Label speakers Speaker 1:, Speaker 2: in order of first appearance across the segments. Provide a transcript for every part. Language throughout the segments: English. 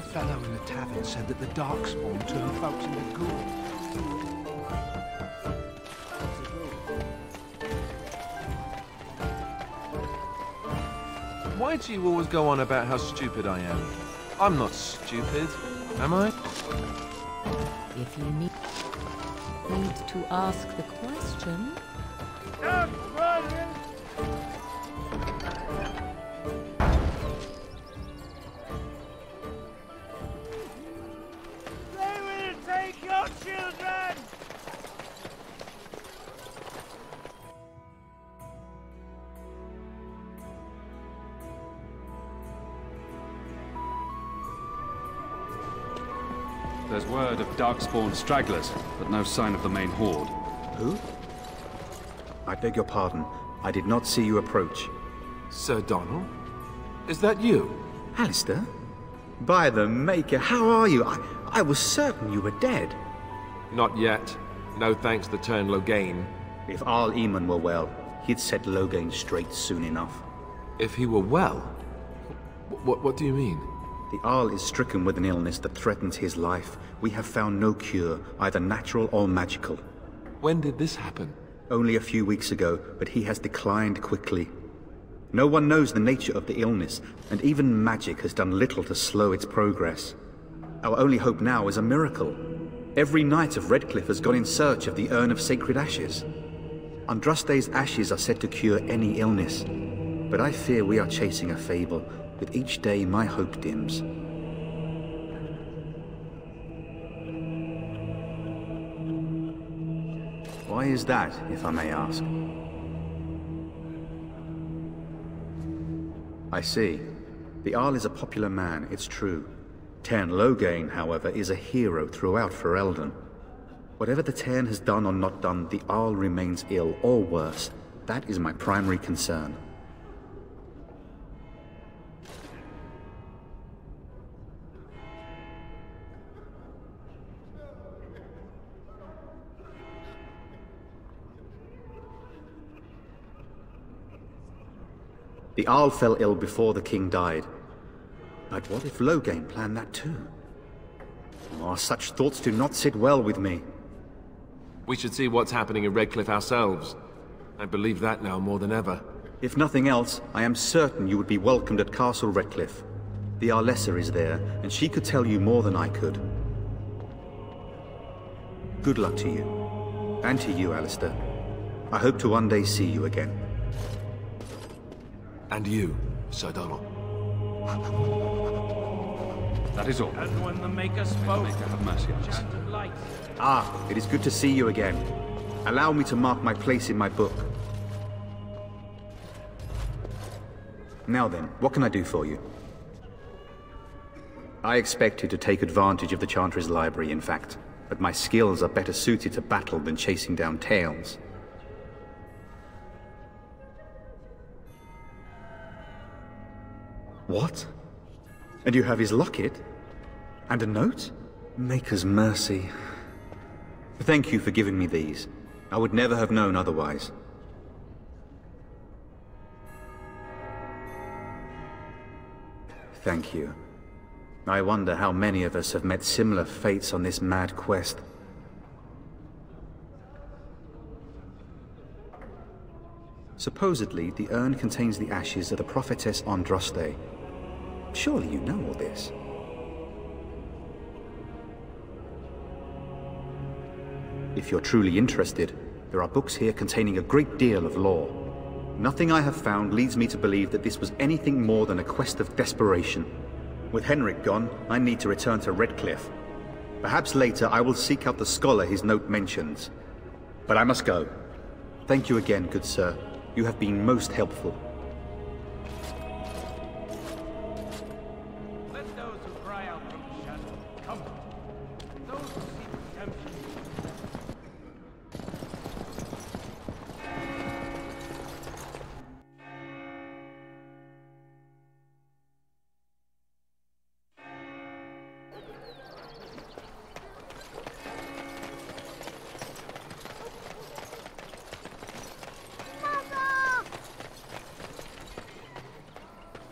Speaker 1: fellow in the tavern said that the Darkspawn turned folks into ghouls.
Speaker 2: Why do you always go on about how stupid I am? I'm not stupid, am I?
Speaker 3: If you need to ask the question...
Speaker 4: They will take your children!
Speaker 5: There's word of Darkspawn stragglers, but no sign of the main horde.
Speaker 6: Who? I beg your pardon. I did not see you approach.
Speaker 2: Sir Donald? Is that you?
Speaker 6: Alistair? By the Maker, how are you? I was certain you were dead.
Speaker 2: Not yet. No thanks to Turn Loghain.
Speaker 6: If Arl Eamon were well, he'd set Loghain straight soon enough.
Speaker 2: If he were well? What do you mean?
Speaker 6: The Arl is stricken with an illness that threatens his life. We have found no cure, either natural or magical.
Speaker 2: When did this happen?
Speaker 6: Only a few weeks ago, but he has declined quickly. No one knows the nature of the illness, and even magic has done little to slow its progress. Our only hope now is a miracle. Every knight of Redcliffe has gone in search of the Urn of Sacred Ashes. Andraste's ashes are said to cure any illness, but I fear we are chasing a fable. With each day, my hope dims. Why is that, if I may ask? I see. The Arl is a popular man, it's true. Tairn Loghain, however, is a hero throughout Ferelden. Whatever the Tairn has done or not done, the Arl remains ill, or worse. That is my primary concern. The Arl fell ill before the king died. But what if Loghain planned that too? Oh, such thoughts do not sit well with me.
Speaker 2: We should see what's happening in Redcliffe ourselves. I believe that now more than ever.
Speaker 6: If nothing else, I am certain you would be welcomed at Castle Redcliffe. The Arlessa is there, and she could tell you more than I could. Good luck to you. And to you, Alistair. I hope to one day see you again.
Speaker 2: And you, Sir Donald.
Speaker 5: That is all.
Speaker 4: And when the Maker spoke,
Speaker 5: May the Maker have mercy on us.
Speaker 4: chant of light.
Speaker 6: Ah, it is good to see you again. Allow me to mark my place in my book. Now then, what can I do for you? I expected to take advantage of the Chantry's library, in fact, but my skills are better suited to battle than chasing down tales. What? And you have his locket? And a note? Maker's mercy. Thank you for giving me these. I would never have known otherwise. Thank you. I wonder how many of us have met similar fates on this mad quest. Supposedly, the urn contains the ashes of the prophetess Andraste. Surely you know all this. If you're truly interested, there are books here containing a great deal of lore. Nothing I have found leads me to believe that this was anything more than a quest of desperation. With Henrik gone, I need to return to Redcliffe. Perhaps later I will seek out the scholar his note mentions. But I must go. Thank you again, good sir. You have been most helpful.
Speaker 4: Let those who cry out from the shadow come. Those who seek redemption.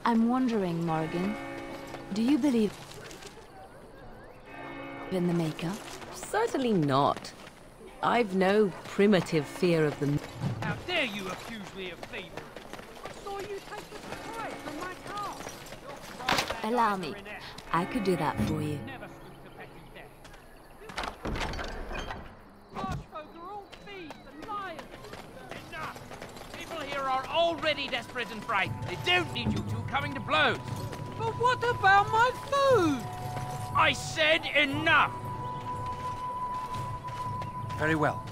Speaker 3: I'm wondering, Morrigan, do you believe...
Speaker 7: in the Maker?
Speaker 3: Certainly not. I've no primitive fear of them.
Speaker 4: How dare you accuse me of thievery? I saw you take the surprise from my car. Your pride and
Speaker 7: Allow
Speaker 4: honor
Speaker 7: me.
Speaker 4: in it.
Speaker 7: I could do that for you.
Speaker 4: Never stood to petty death. Marsh folk are all thieves and liars. Enough! People here are already desperate and frightened. They don't need you two coming to blows. But what about my food? I said enough!
Speaker 1: Very well.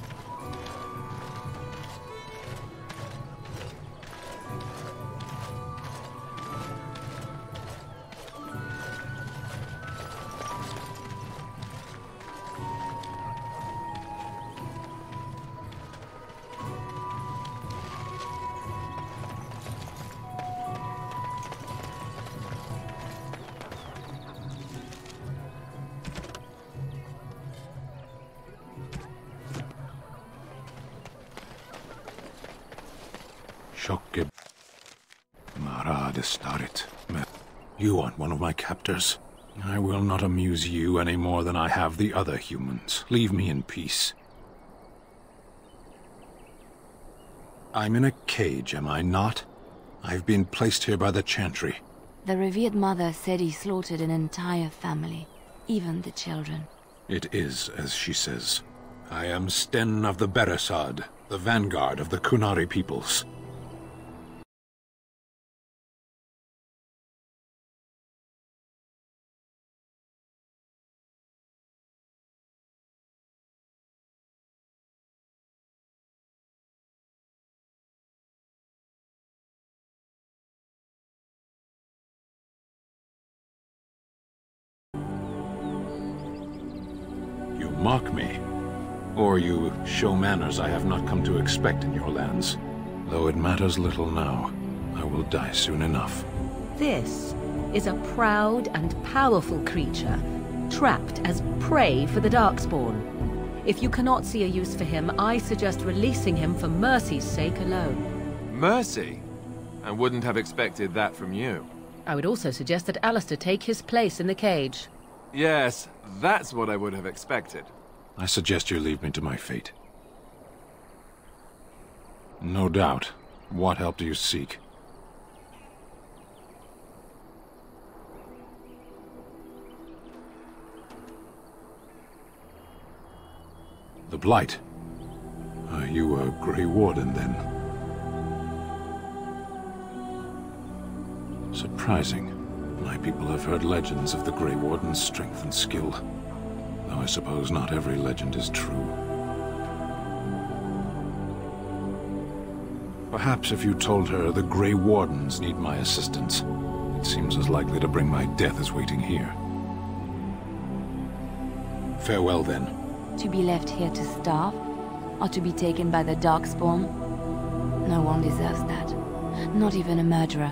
Speaker 8: Shokib Marad Starit. You aren't one of my captors. I will not amuse you any more than I have the other humans. Leave me in peace. I'm in a cage, am I not? I've been placed here by the Chantry.
Speaker 7: The revered mother said he slaughtered an entire family, even the children.
Speaker 8: It is as she says. I am Sten of the Beresad, the vanguard of the Kunari peoples. You mock me, or you show manners I have not come to expect in your lands. Though it matters little now, I will die soon enough.
Speaker 3: This is a proud and powerful creature, trapped as prey for the Darkspawn. If you cannot see a use for him, I suggest releasing him for mercy's sake alone.
Speaker 2: Mercy? I wouldn't have expected that from you.
Speaker 3: I would also suggest that Alistair take his place in the cage.
Speaker 2: Yes, that's what I would have expected.
Speaker 8: I suggest you leave me to my fate. No doubt. What help do you seek? The Blight. Are you a Grey Warden, then? Surprising. My people have heard legends of the Grey Warden's strength and skill. Though I suppose not every legend is true. Perhaps if you told her the Grey Wardens need my assistance, it seems as likely to bring my death as waiting here. Farewell, then.
Speaker 7: To be left here to starve? Or to be taken by the Darkspawn? No one deserves that. Not even a murderer.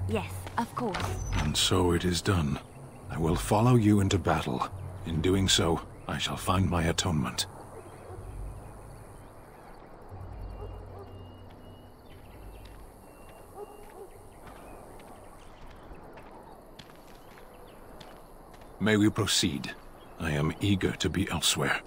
Speaker 7: Yes, of course.
Speaker 8: And so it is done. I will follow you into battle. In doing so, I shall find my atonement. May we proceed? I am eager to be elsewhere.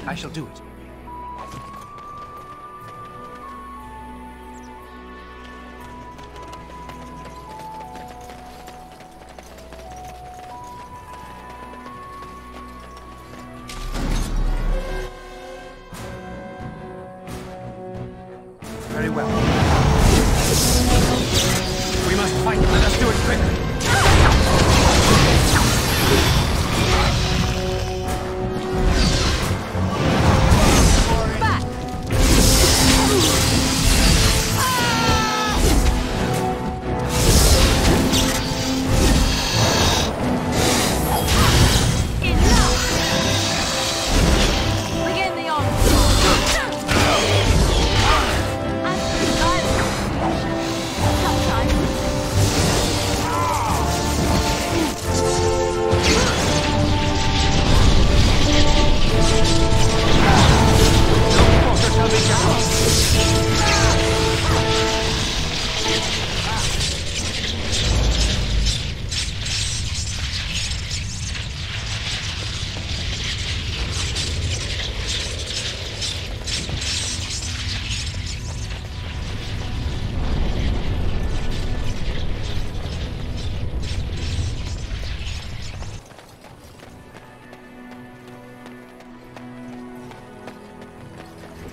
Speaker 1: I shall do it. Very well. We must fight. Let us do it quickly.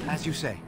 Speaker 1: As you say.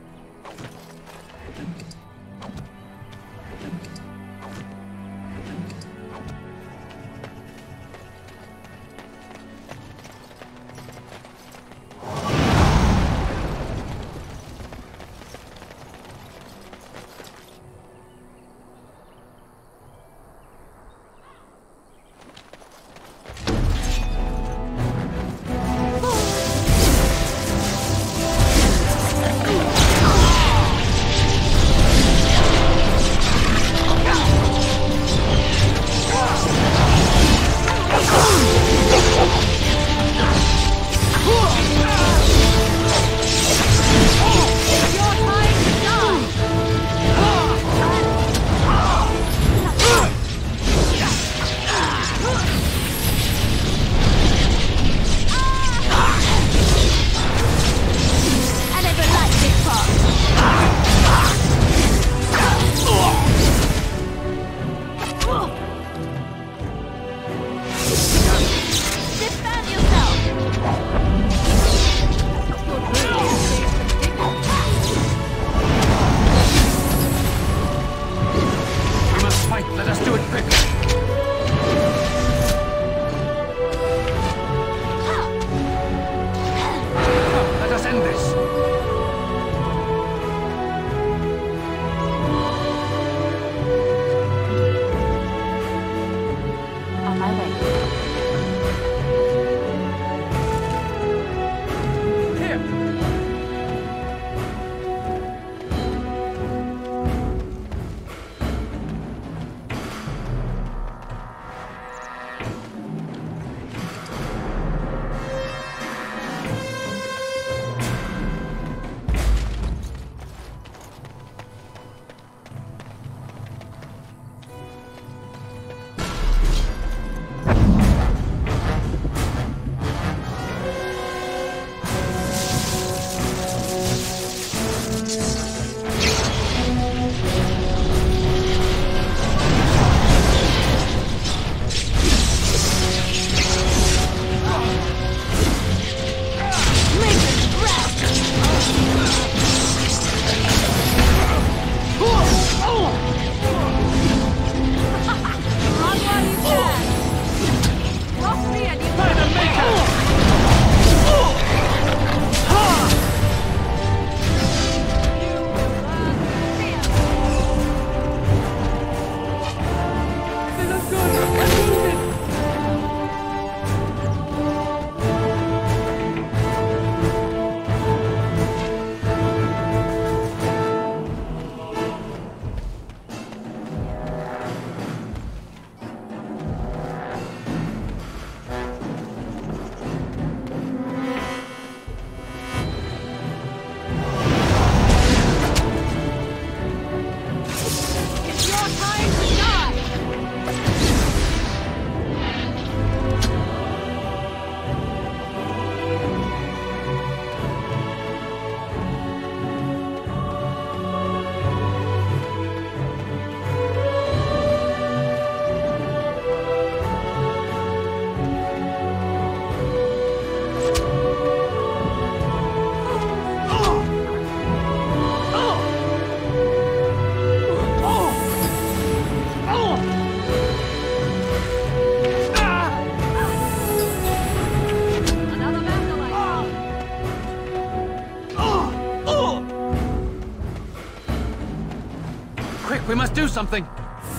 Speaker 9: We must do something!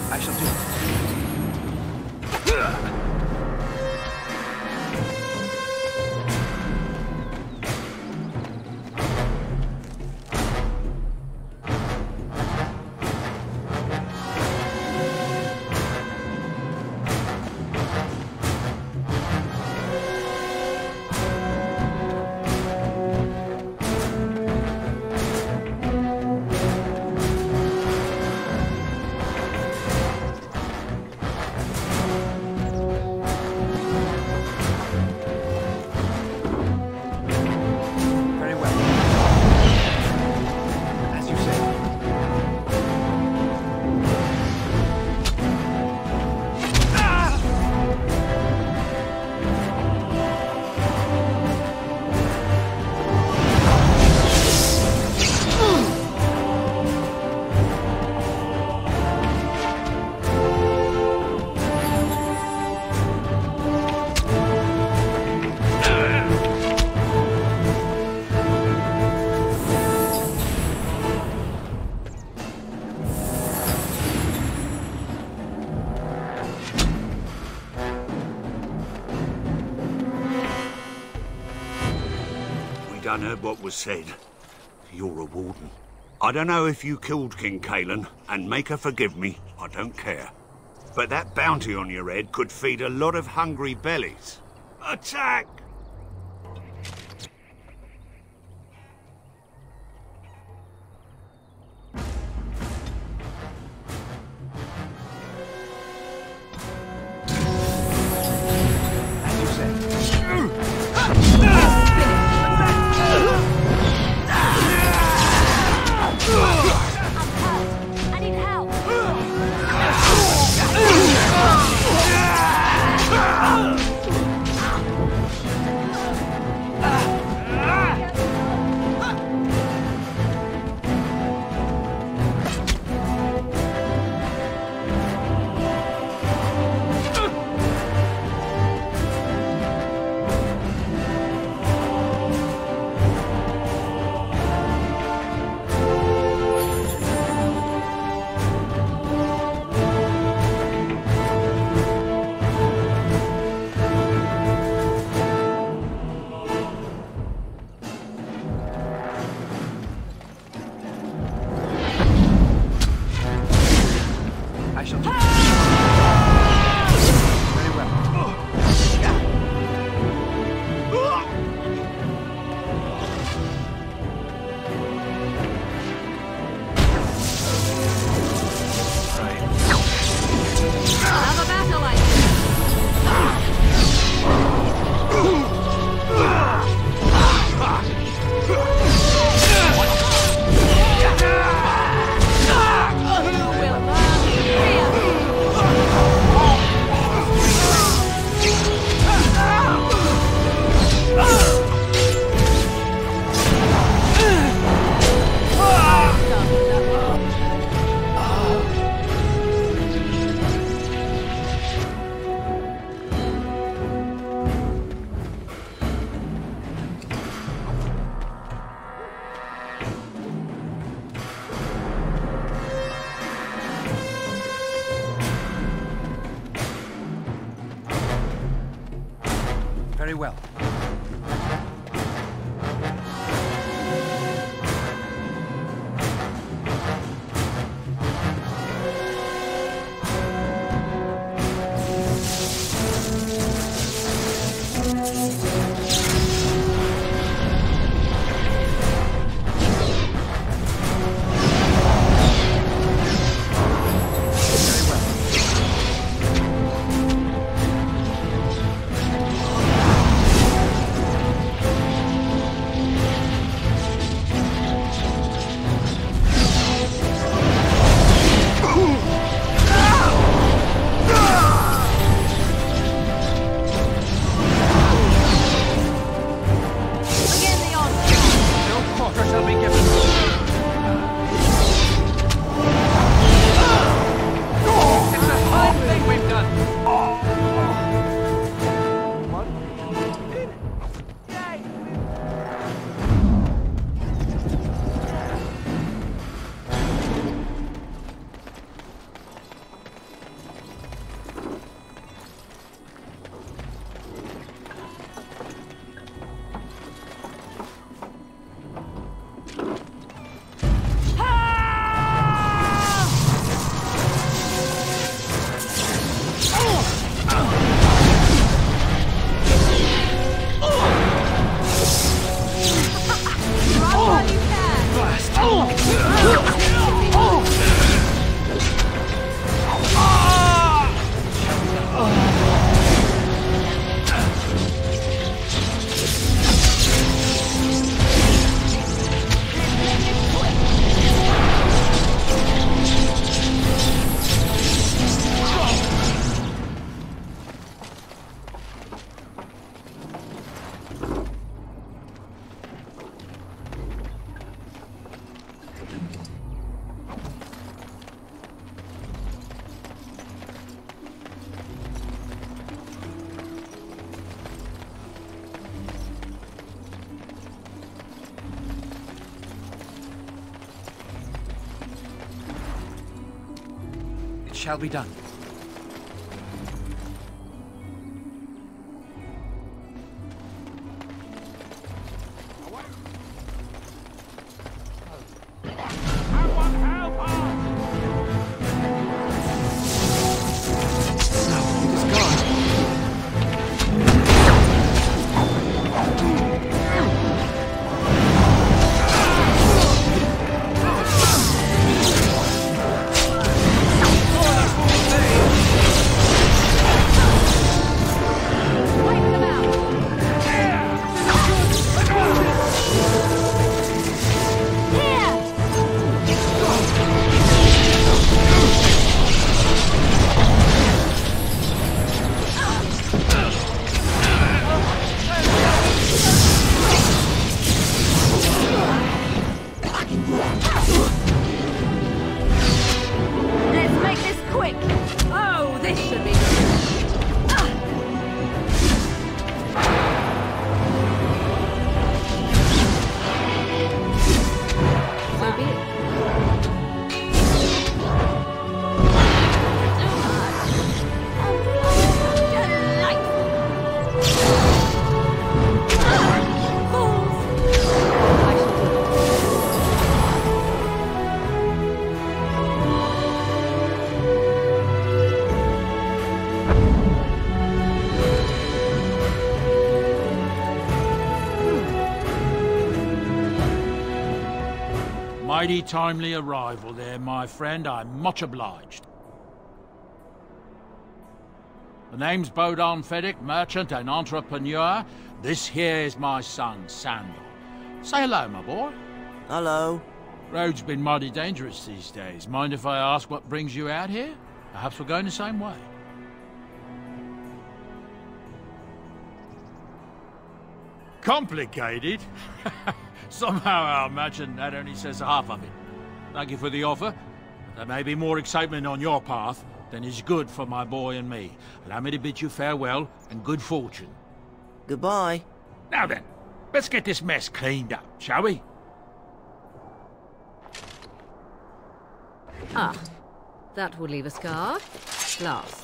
Speaker 1: I shall do it. Very well. As you say.
Speaker 10: We done heard what was said. You're a warden. I don't know if you killed King Cailan, and make her forgive me, I don't care. But that bounty on your head could feed a lot of hungry bellies. Attack!
Speaker 1: As you say.
Speaker 7: I need help!
Speaker 1: I shall do it. Very well.
Speaker 3: Have a battle like this.
Speaker 1: Very well.
Speaker 9: shall be done.
Speaker 11: Mighty timely arrival there, my friend. I'm much obliged. The name's Bodahn Feddick, merchant and entrepreneur. This here is my son, Sandal. Say hello, my boy.
Speaker 12: Hello.
Speaker 11: Road's been mighty dangerous these days. Mind if I ask what brings you out here? Perhaps we're going the same way. Complicated? Somehow I imagine that only says half of it. Thank you for the offer. There may be more excitement on your path than is good for my boy and me. Allow me to bid you farewell and good fortune.
Speaker 12: Goodbye.
Speaker 11: Now then, let's get this mess cleaned up, shall we?
Speaker 3: Ah, that will leave a scar. Last.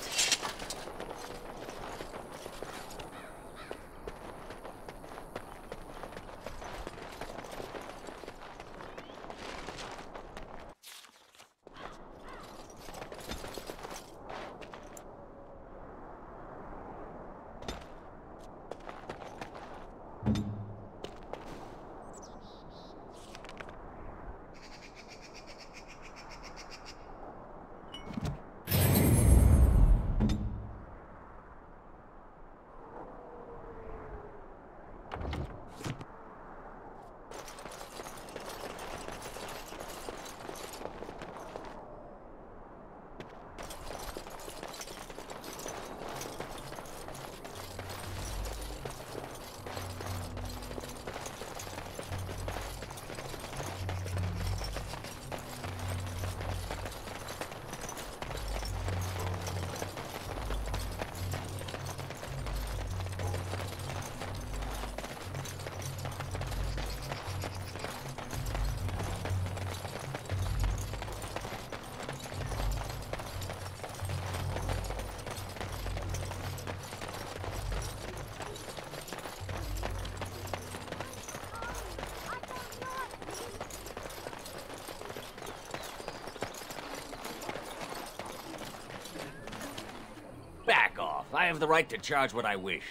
Speaker 13: Back off. I have the right to charge what I wish.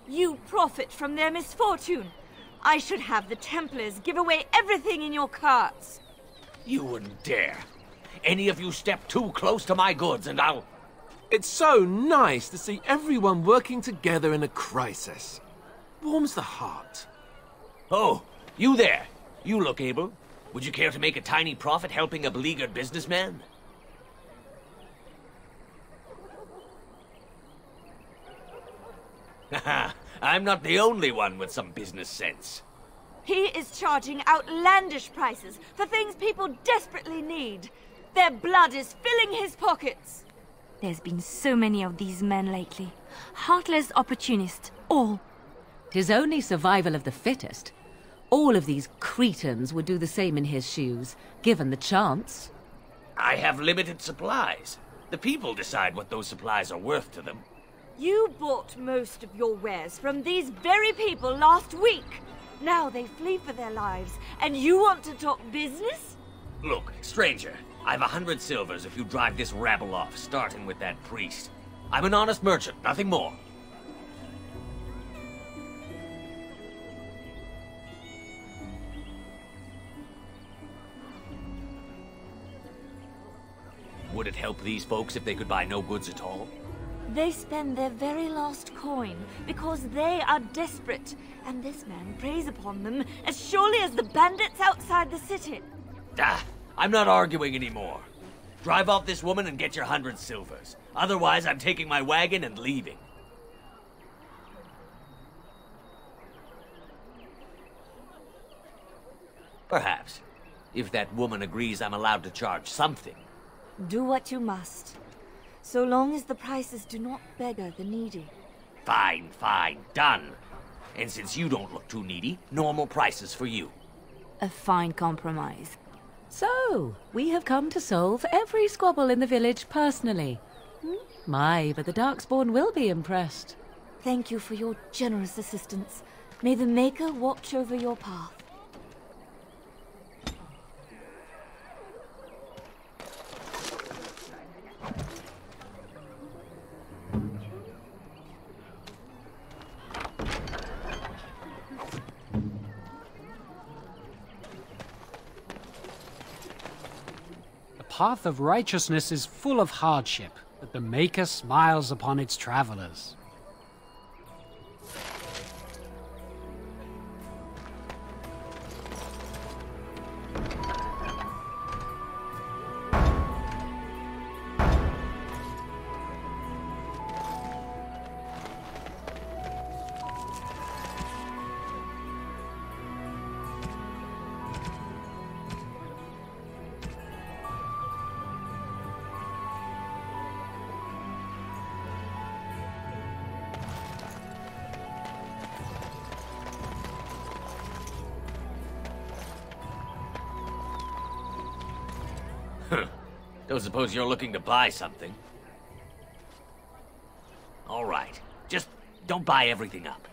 Speaker 14: You profit from their misfortune. I should have the Templars give away everything in your carts.
Speaker 13: You wouldn't dare. Any of you step too close to my goods and I'll...
Speaker 2: It's so nice to see everyone working together in a crisis. Warms the heart.
Speaker 13: Oh, you there. You look able. Would you care to make a tiny profit helping a beleaguered businessman? Haha, I'm not the only one with some business sense.
Speaker 14: He is charging outlandish prices for things people desperately need. Their blood is filling his pockets.
Speaker 7: There's been so many of these men lately. Heartless opportunists, all.
Speaker 3: 'Tis only survival of the fittest. All of these cretins would do the same in his shoes, given the chance.
Speaker 13: I have limited supplies. The people decide what those supplies are worth to them.
Speaker 14: You bought most of your wares from these very people last week. Now they flee for their lives, and you want to talk business?
Speaker 13: Look, stranger, I've 100 silvers if you drive this rabble off, starting with that priest. I'm an honest merchant, nothing more. Would it help these folks if they could buy no goods at all?
Speaker 14: They spend their very last coin because they are desperate, and this man preys upon them as surely as the bandits outside the city.
Speaker 13: Ah, I'm not arguing anymore. Drive off this woman and get your 100 silvers. Otherwise, I'm taking my wagon and leaving. Perhaps. If that woman agrees I'm allowed to charge something.
Speaker 14: Do what you must, so long as the prices do not beggar the needy.
Speaker 13: Fine, fine, done. And since you don't look too needy, normal prices for you.
Speaker 7: A fine compromise.
Speaker 3: So, we have come to solve every squabble in the village personally. My, but the Darkspawn will be impressed.
Speaker 14: Thank you for your generous assistance. May the Maker watch over your path.
Speaker 9: The path of righteousness is full of hardship, but the Maker smiles upon its travelers.
Speaker 13: Don't suppose you're looking to buy something? All right. Just don't buy everything up.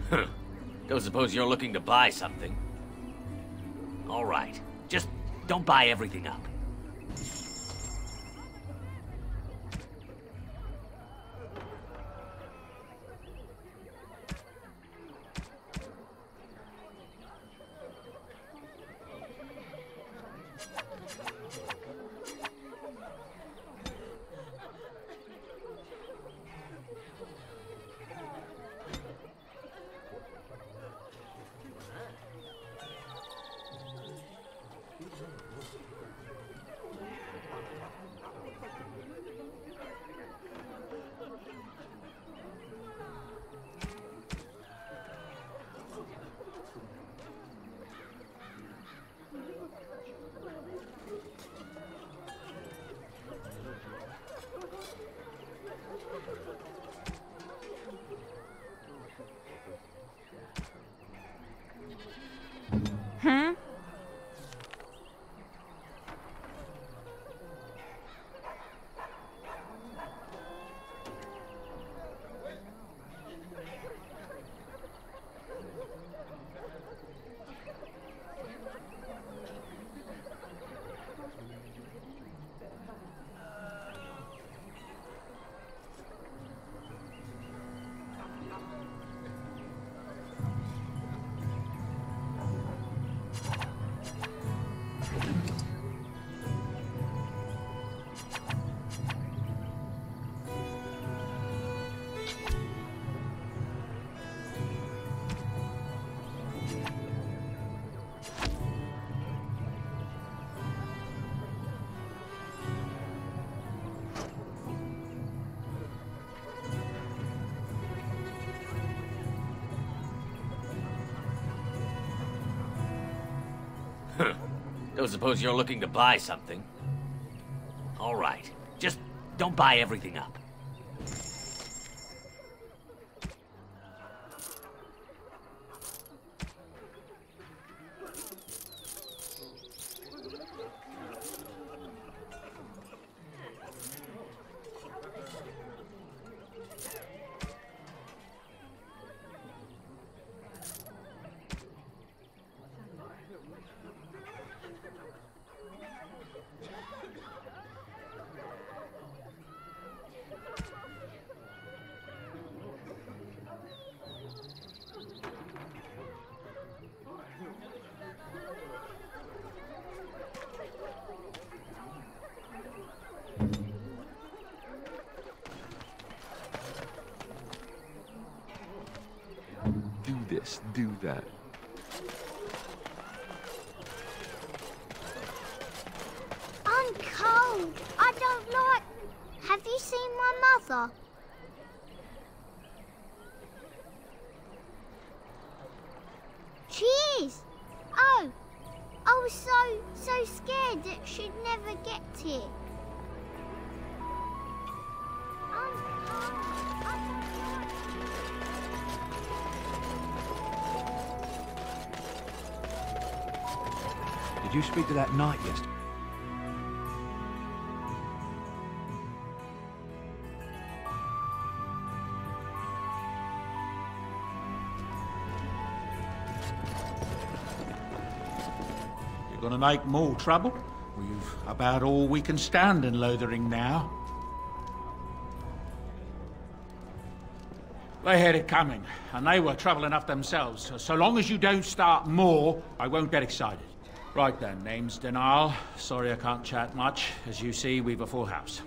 Speaker 13: Don't suppose you're looking to buy something? All right. Just don't buy everything up. Don't suppose you're looking to buy something? All right. Just don't buy everything up.
Speaker 2: Do this, do that.
Speaker 15: I'm cold. I don't like... Have you seen my mother? She is. Oh, I was so scared that she'd never get here.
Speaker 1: Did you speak to that knight yesterday?
Speaker 11: You're gonna make more trouble? We've about all we can stand in Lothering now. They had it coming, and they were trouble enough themselves. So long as you don't start more, I won't get excited. Right then, name's Denal. Sorry I can't chat much. As you see, we've a full house.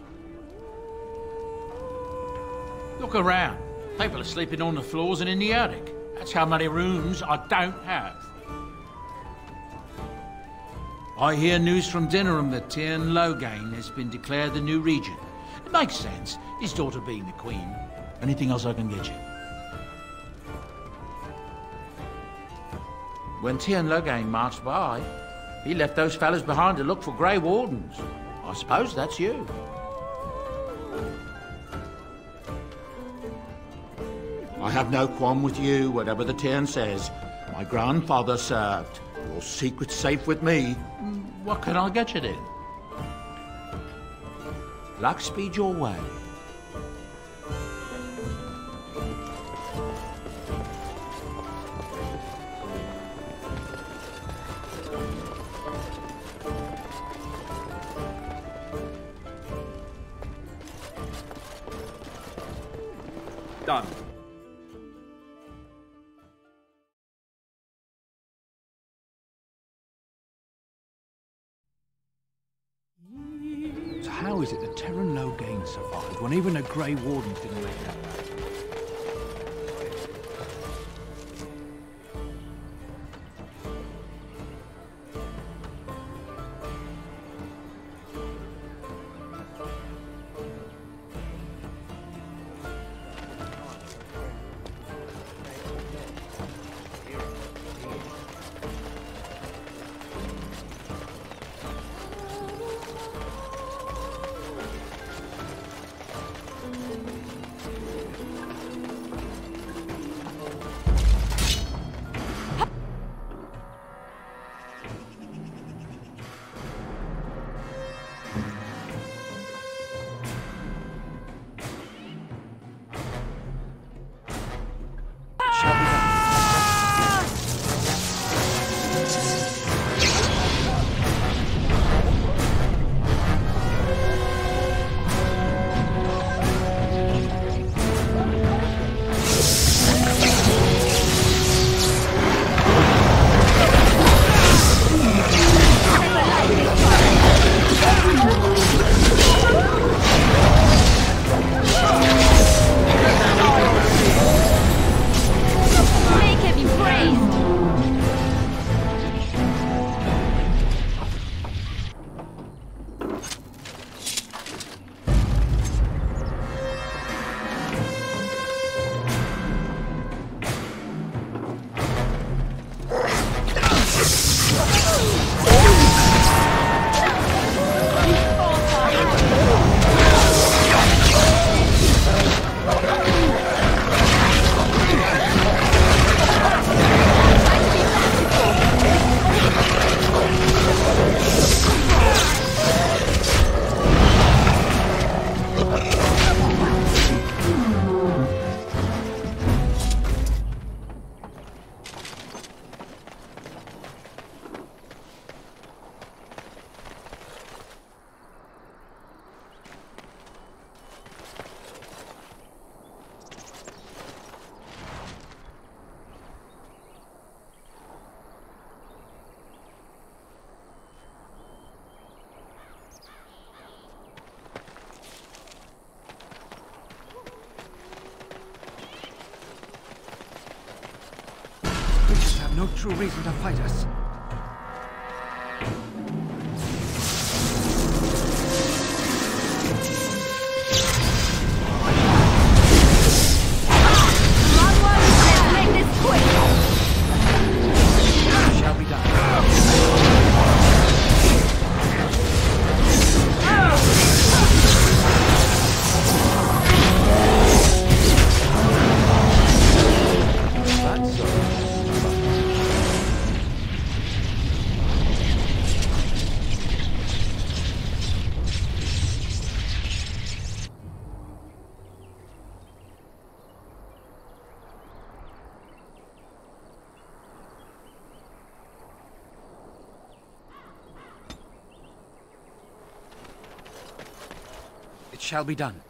Speaker 11: Look around. People are sleeping on the floors and in the attic. That's how many rooms I don't have. I hear news from Dinnerham that Tiernan Loghain has been declared the new regent. It makes sense, his daughter being the queen. Anything else I can get you? When Tiernan Loghain marched by, he left those fellas behind to look for Grey Wardens. I suppose that's you. I have no qualm with you, whatever the Tiernan says. My grandfather served. Your secret's safe with me. What can I get you then? Luck speed your way.
Speaker 5: Done.
Speaker 1: So how is it that Terran Loghain survived when even the Grey Wardens didn't make that back? No true reason to fight us.
Speaker 15: Make this quick!
Speaker 1: Shall be done. That's It shall be done.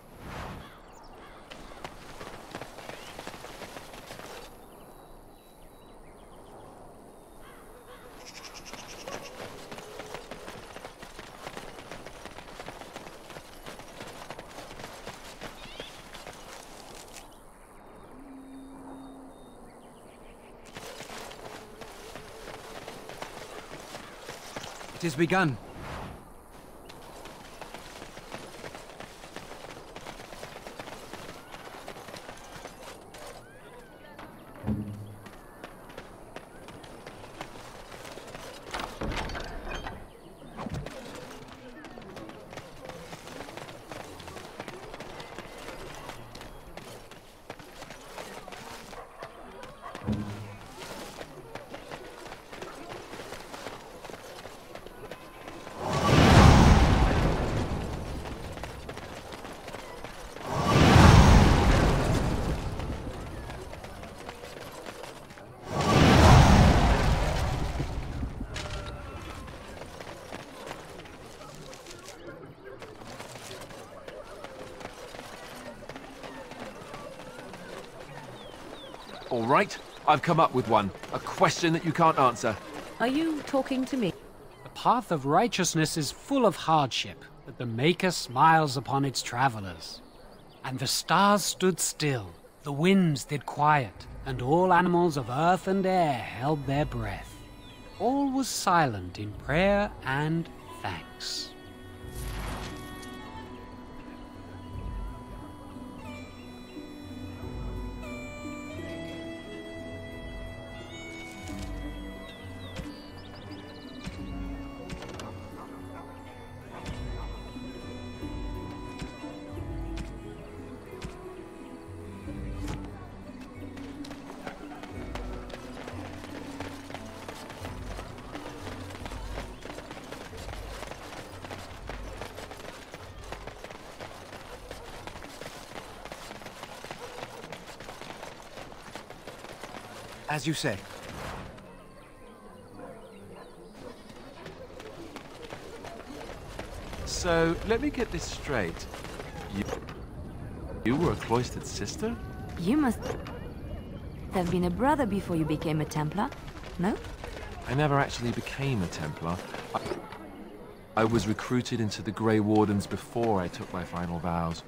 Speaker 1: It is begun.
Speaker 2: All right, I've come up with one. A question that you can't answer.
Speaker 3: Are you talking to me?
Speaker 9: The path of righteousness is full of hardship, but the Maker smiles upon its travelers. And the stars stood still, the winds did quiet, and all animals of earth and air held their breath. All was silent in prayer and thanks.
Speaker 1: As you say.
Speaker 2: So, let me get this straight. You were a cloistered sister?
Speaker 7: You must have been a brother before you became a Templar, no?
Speaker 2: I never actually became a Templar. I was recruited into the Grey Wardens before I took my final vows.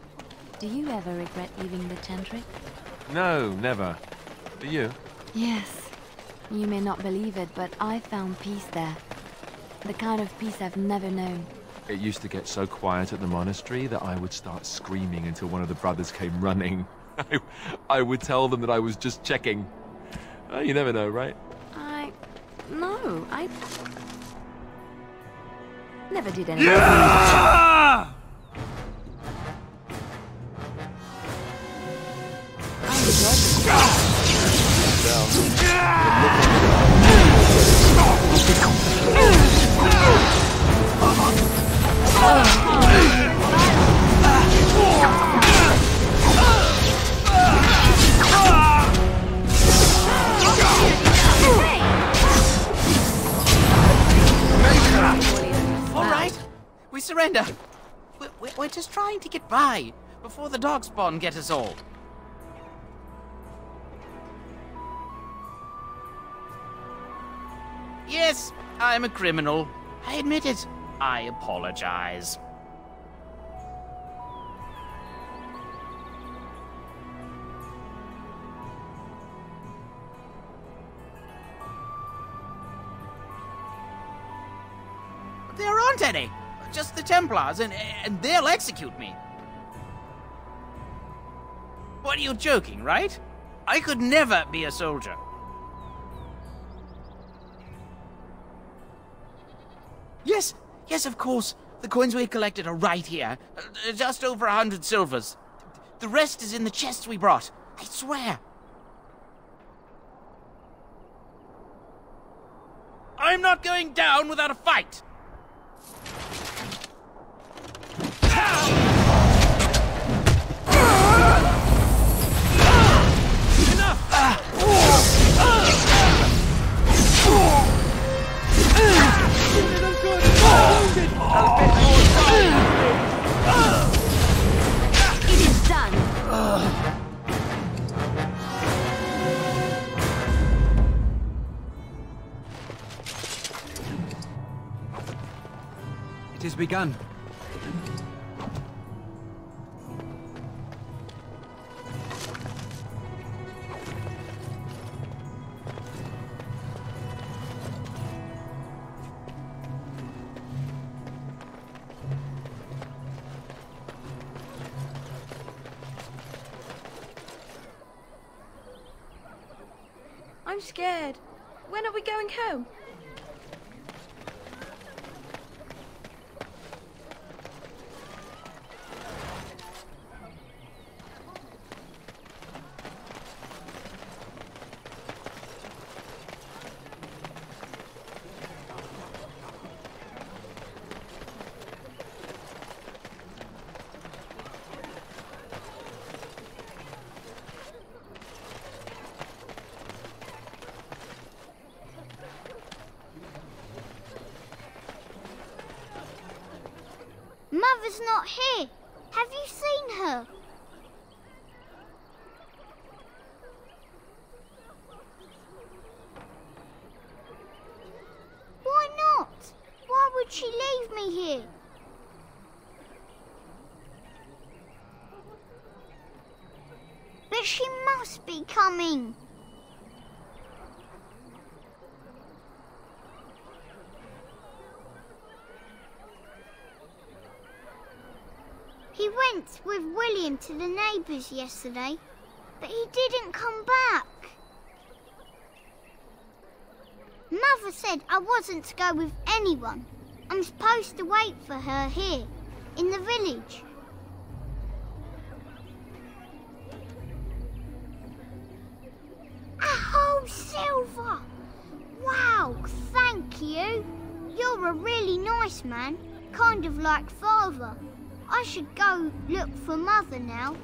Speaker 7: Do you ever regret leaving the Chantry?
Speaker 2: No, never. Do you?
Speaker 7: Yes. You may not believe it, but I found peace there. The kind of peace I've never known.
Speaker 2: It used to get so quiet at the monastery that I would start screaming until one of the brothers came running. I would tell them that I was just checking. You never know, right?
Speaker 7: No, I never did anything.
Speaker 2: Yeah!
Speaker 4: All right, we surrender. We're just trying to get by before the Darkspawn get us all. Yes, I'm a criminal. I admit it. I apologize. There aren't any. Just the Templars, and they'll execute me. What, are you joking, right? I could never be a soldier. Yes, of course. The coins we collected are right here. Just over 100 silvers. The rest is in the chests we brought. I swear. I'm not going down without a fight.
Speaker 7: It is done.
Speaker 1: It has begun.
Speaker 16: I'm scared. When are we going home?
Speaker 15: Mother's not here. Have you seen her? But she must be coming. He went with William to the neighbours yesterday, but he didn't come back. Mother said I wasn't to go with anyone. I'm supposed to wait for her here, in the village. A whole silver! Wow, thank you. You're a really nice man, kind of like Father. I should go look for Mother now.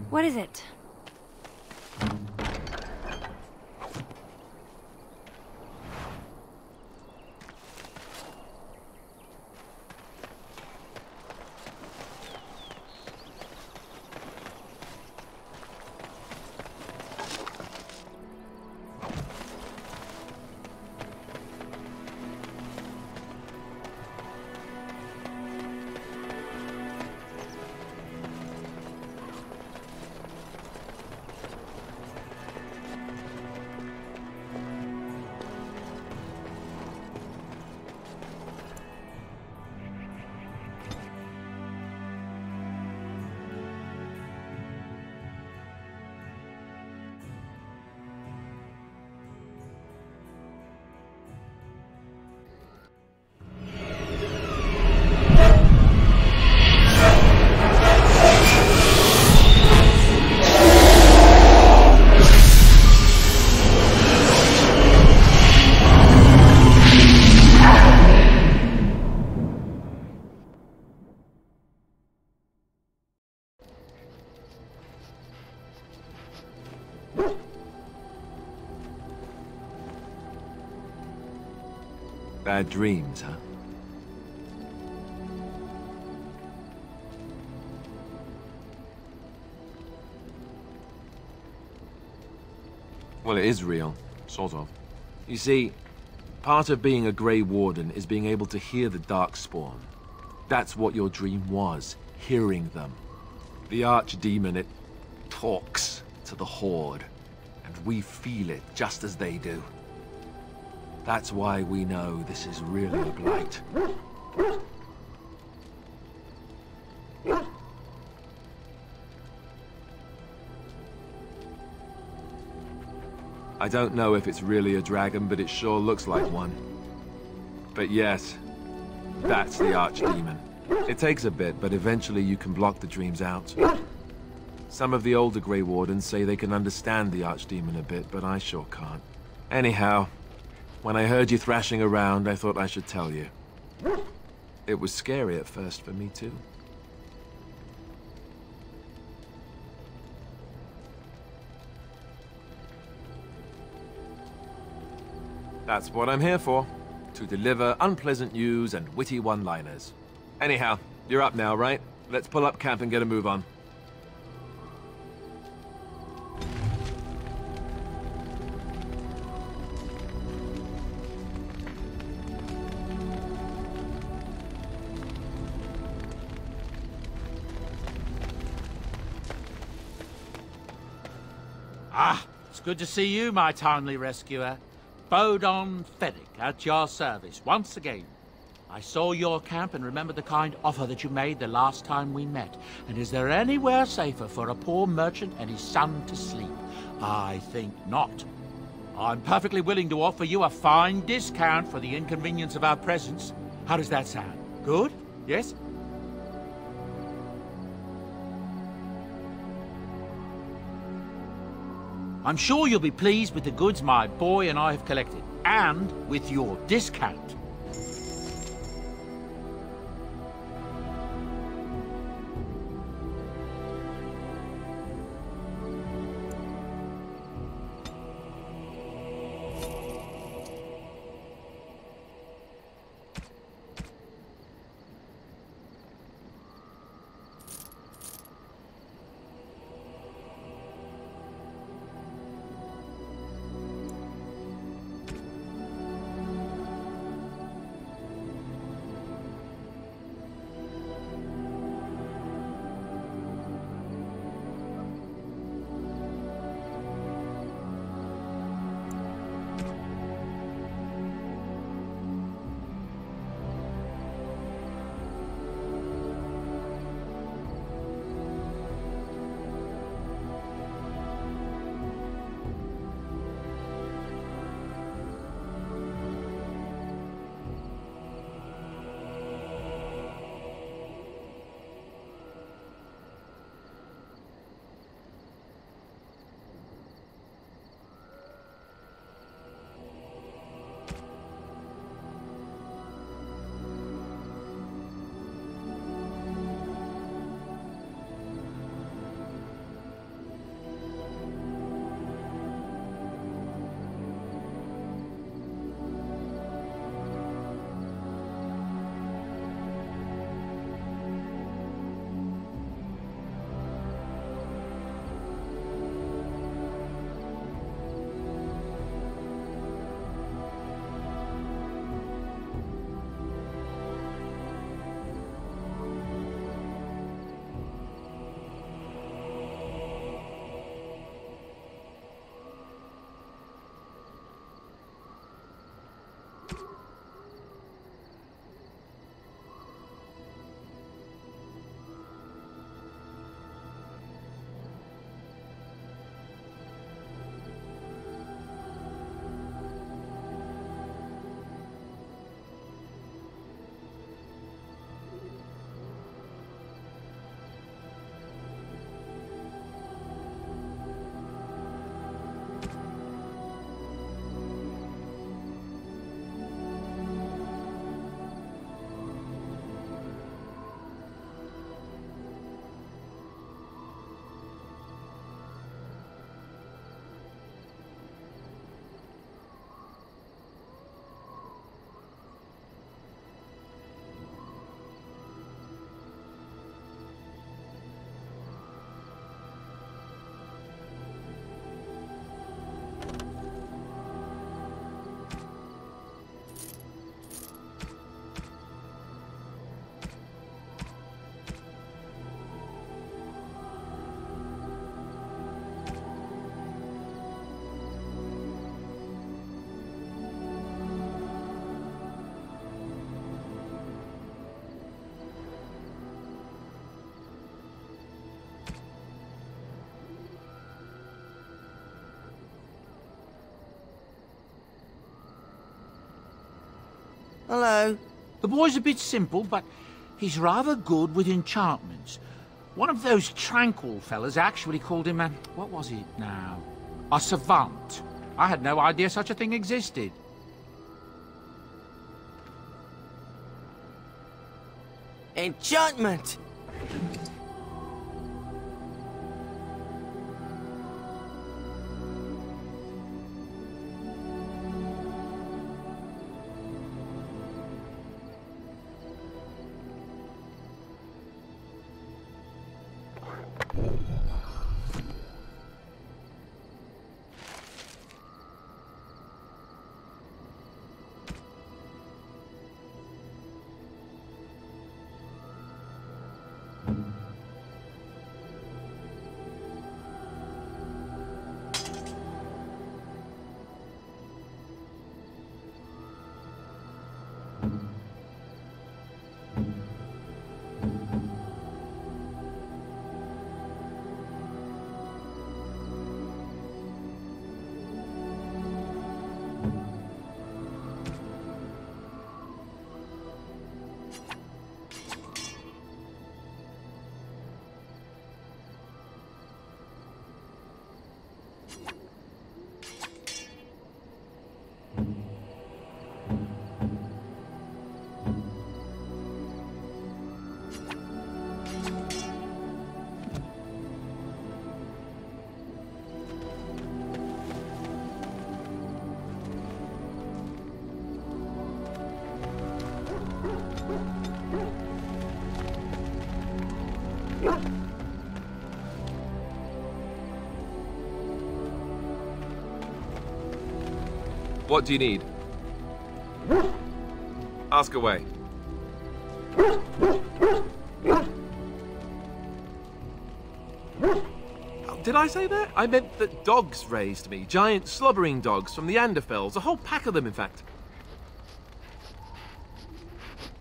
Speaker 7: What is it?
Speaker 2: Bad dreams, huh? Well, it is real, sort of. You see, part of being a Grey Warden is being able to hear the Darkspawn. That's what your dream was, hearing them. The Archdemon, it talks to the Horde, and we feel it just as they do. That's why we know this is really a blight. I don't know if it's really a dragon, but it sure looks like one. But yes, that's the Archdemon. It takes a bit, but eventually you can block the dreams out. Some of the older Grey Wardens say they can understand the Archdemon a bit, but I sure can't. Anyhow, when I heard you thrashing around, I thought I should tell you. It was scary at first for me, too. That's what I'm here for. To deliver unpleasant news and witty one-liners. Anyhow, you're up now, right? Let's pull up camp and get a move on.
Speaker 11: Ah, it's good to see you, my timely rescuer. Bodon Fenwick, at your service once again. I saw your camp and remember the kind offer that you made the last time we met. And is there anywhere safer for a poor merchant and his son to sleep? I think not. I'm perfectly willing to offer you a fine discount for the inconvenience of our presence. How does that sound? Good? Yes? I'm sure you'll be pleased with the goods my boy and I have collected, and with your discount.
Speaker 12: Hello.
Speaker 11: The boy's a bit simple, but he's rather good with enchantments. One of those tranquil fellas actually called him what was it now? A savant. I had no idea such a thing existed.
Speaker 12: Enchantment!
Speaker 2: What do you need? Ask away. Did I say that? I meant that dogs raised me. Giant slobbering dogs from the Anderfells. A whole pack of them, in fact.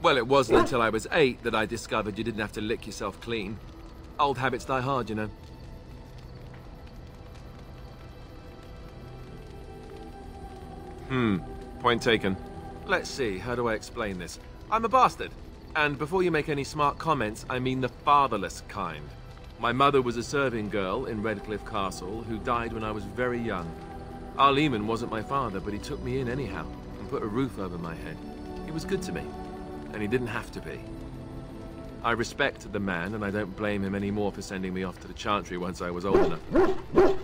Speaker 2: Well, it wasn't until I was 8 that I discovered you didn't have to lick yourself clean. Old habits die hard, you know. Point taken. Let's see, how do I explain this? I'm a bastard. And before you make any smart comments, I mean the fatherless kind. My mother was a serving girl in Redcliffe Castle who died when I was very young. Arl Eamon wasn't my father, but he took me in anyhow and put a roof over my head. He was good to me, and he didn't have to be. I respect the man, and I don't blame him anymore for sending me off to the Chantry once I was old enough.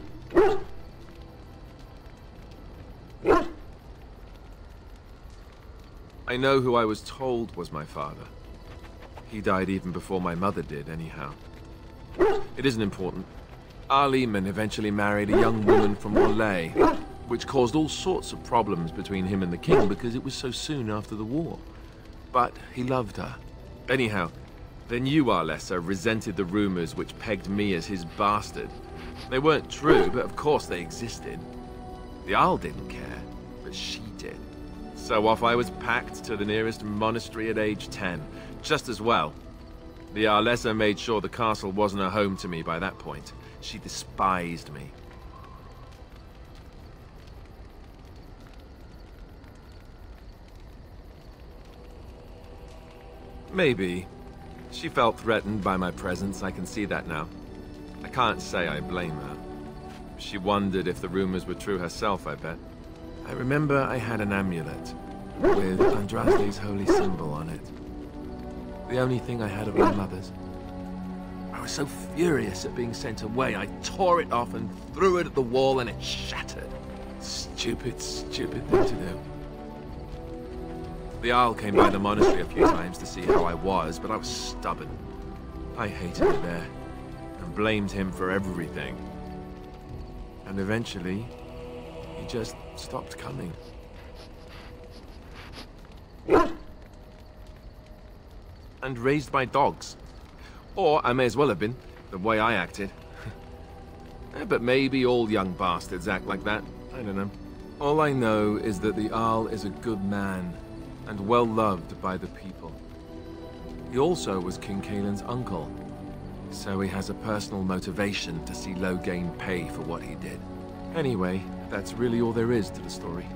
Speaker 2: I know who I was told was my father. He died even before my mother did, anyhow. It isn't important. Arl Eamon eventually married a young woman from Orlais, which caused all sorts of problems between him and the king because it was so soon after the war. But he loved her. Anyhow, then you, Arlessa, resented the rumors which pegged me as his bastard. They weren't true, but of course they existed. The Arl didn't care, but she did. So off I was packed to the nearest monastery at age 10. Just as well. The Arlessa made sure the castle wasn't a home to me by that point. She despised me. Maybe. She felt threatened by my presence, I can see that now. I can't say I blame her. She wondered if the rumors were true herself, I bet. I remember I had an amulet with Andraste's holy symbol on it. The only thing I had of my mother's. I was so furious at being sent away, I tore it off and threw it at the wall and it shattered. Stupid, stupid thing to do. The Arl came by the monastery a few times to see how I was, but I was stubborn. I hated it there, and blamed him for everything. And eventually, he just stopped coming. And raised my dogs. Or I may as well have been, the way I acted. But maybe all young bastards act like that. I don't know. All I know is that the Arl is a good man, and well loved by the people. He also was King Cailan's uncle, so he has a personal motivation to see Loghain pay for what he did. Anyway, that's really all there is to the story.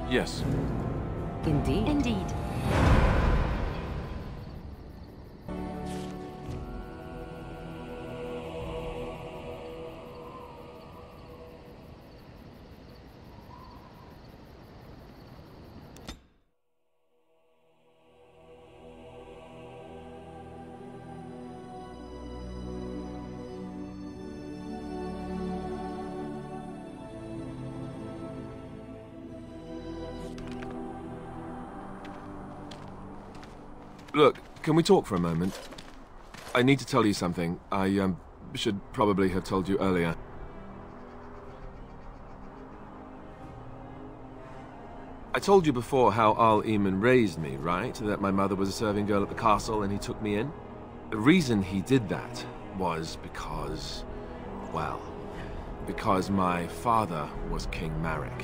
Speaker 2: Yes.
Speaker 3: Indeed.
Speaker 14: Indeed.
Speaker 2: Look, can we talk for a moment? I need to tell you something. I, should probably have told you earlier. I told you before how Arl Eamon raised me, right? That my mother was a serving girl at the castle and he took me in? The reason he did that was because, well, because my father was King Marek,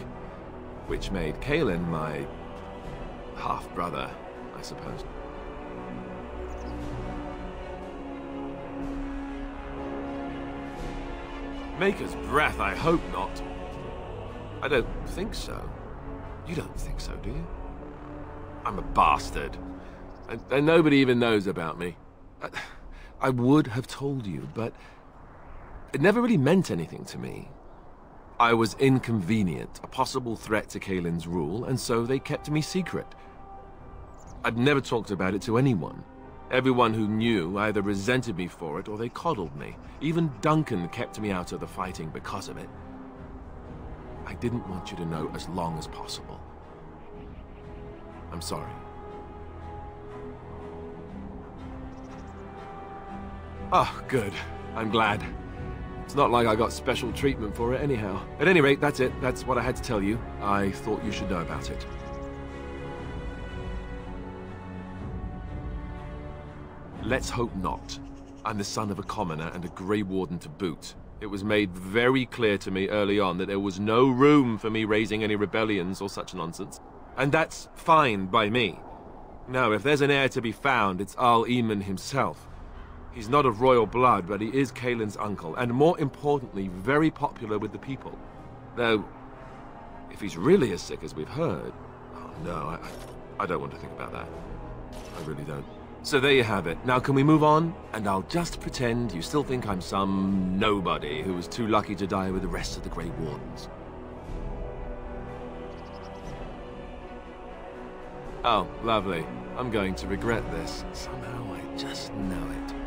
Speaker 2: which made Cailan my half-brother, I suppose. Maker's breath, I hope not. I don't think so. You don't think so, do you? I'm a bastard. And nobody even knows about me. I would have told you, but it never really meant anything to me. I was inconvenient, a possible threat to Cailan's rule, and so they kept me secret. I'd never talked about it to anyone. Everyone who knew either resented me for it or they coddled me. Even Duncan kept me out of the fighting because of it. I didn't want you to know as long as possible. I'm sorry. Oh, good. I'm glad. It's not like I got special treatment for it anyhow. At any rate, that's it. That's what I had to tell you. I thought you should know about it. Let's hope not. I'm the son of a commoner and a Grey Warden to boot. It was made very clear to me early on that there was no room for me raising any rebellions or such nonsense. And that's fine by me. Now, if there's an heir to be found, it's Arl Eamon himself. He's not of royal blood, but he is Cailan's uncle, and more importantly, very popular with the people. Though, if he's really as sick as we've heard... Oh no, I don't want to think about that. I really don't. So there you have it. Now can we move on? And I'll just pretend you still think I'm some nobody who was too lucky to die with the rest of the Grey Wardens. Oh, lovely. I'm going to regret this. Somehow I just know it.